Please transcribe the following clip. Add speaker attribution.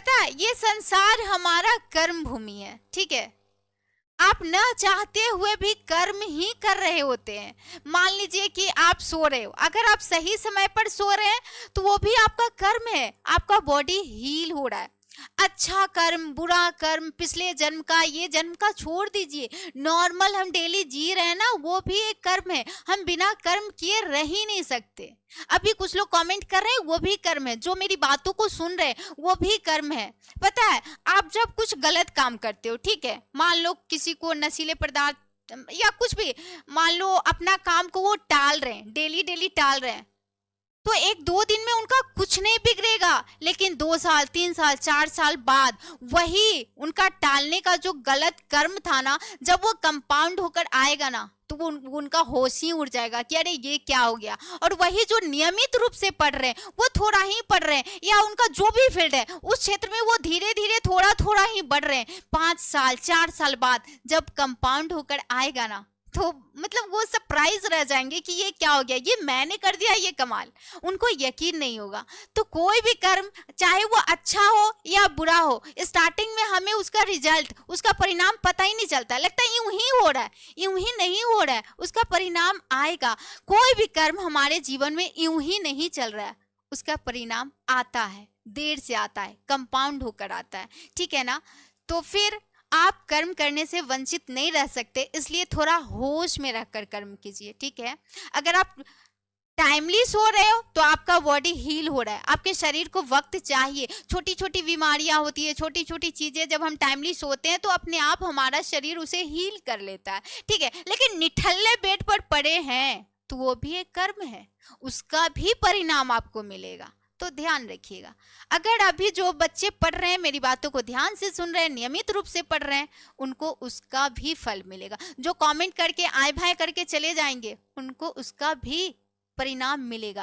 Speaker 1: पता है ये संसार हमारा कर्म भूमि है, ठीक है। आप न चाहते हुए भी कर्म ही कर रहे होते हैं। मान लीजिए कि आप सो रहे हो, अगर आप सही समय पर सो रहे हैं तो वो भी आपका कर्म है, आपका बॉडी हील हो रहा है। अच्छा कर्म, बुरा कर्म, पिछले जन्म का, ये जन्म का छोड़ दीजिए, नॉर्मल हम डेली जी रहे हैं ना, वो भी एक कर्म है। हम बिना कर्म किए रह ही नहीं सकते। अभी कुछ लोग कमेंट कर रहे हैं, वो भी कर्म है। जो मेरी बातों को सुन रहे हैं वो भी कर्म है। पता है आप जब कुछ गलत काम करते हो, ठीक है, मान लो किसी को नशीले पदार्थ या कुछ भी, मान लो अपना काम को वो टाल रहे हैं, डेली डेली टाल रहे हैं, तो एक दो दिन में उनका कुछ नहीं बिगड़ेगा, लेकिन 2 साल 3 साल 4 साल बाद वही उनका टालने का जो गलत कर्म था ना, जब वो कंपाउंड होकर आएगा ना, तो वो उनका होश ही उड़ जाएगा कि अरे ये क्या हो गया। और वही जो नियमित रूप से पढ़ रहे हैं वो थोड़ा ही पढ़ रहे हैं, या उनका जो भी फील्ड है उस क्षेत्र में वो धीरे धीरे थोड़ा थोड़ा ही बढ़ रहे हैं, 5 साल 4 साल बाद जब कंपाउंड होकर आएगा ना, तो मतलब वो सरप्राइज रह जाएंगे कि ये क्या हो गया, ये मैंने कर दिया, ये कमाल। उनको यकीन नहीं होगा। तो कोई भी कर्म चाहे वो अच्छा हो या बुरा हो, स्टार्टिंग में हमें उसका रिजल्ट, उसका परिणाम पता ही नहीं चलता, लगता है यूं ही हो रहा है, यूं ही नहीं हो रहा है, उसका परिणाम आएगा। कोई भी कर्म हमारे जीवन में यूं ही नहीं चल रहा है, उसका परिणाम आता है, देर से आता है, कंपाउंड होकर आता है, ठीक है ना। तो फिर आप कर्म करने से वंचित नहीं रह सकते, इसलिए थोड़ा होश में रखकर कर्म कीजिए, ठीक है। अगर आप टाइमली सो रहे हो तो आपका बॉडी हील हो रहा है, आपके शरीर को वक्त चाहिए। छोटी छोटी बीमारियां होती है, छोटी छोटी चीजें, जब हम टाइमली सोते हैं तो अपने आप हमारा शरीर उसे हील कर लेता है, ठीक है। लेकिन निठल्ले बेड पर पड़े हैं तो वो भी एक कर्म है, उसका भी परिणाम आपको मिलेगा, तो ध्यान रखिएगा। अगर अभी जो बच्चे पढ़ रहे हैं, मेरी बातों को ध्यान से सुन रहे हैं, नियमित रूप से पढ़ रहे हैं, उनको उसका भी फल मिलेगा। जो कमेंट करके आए भाई करके चले जाएंगे, उनको उसका भी परिणाम मिलेगा।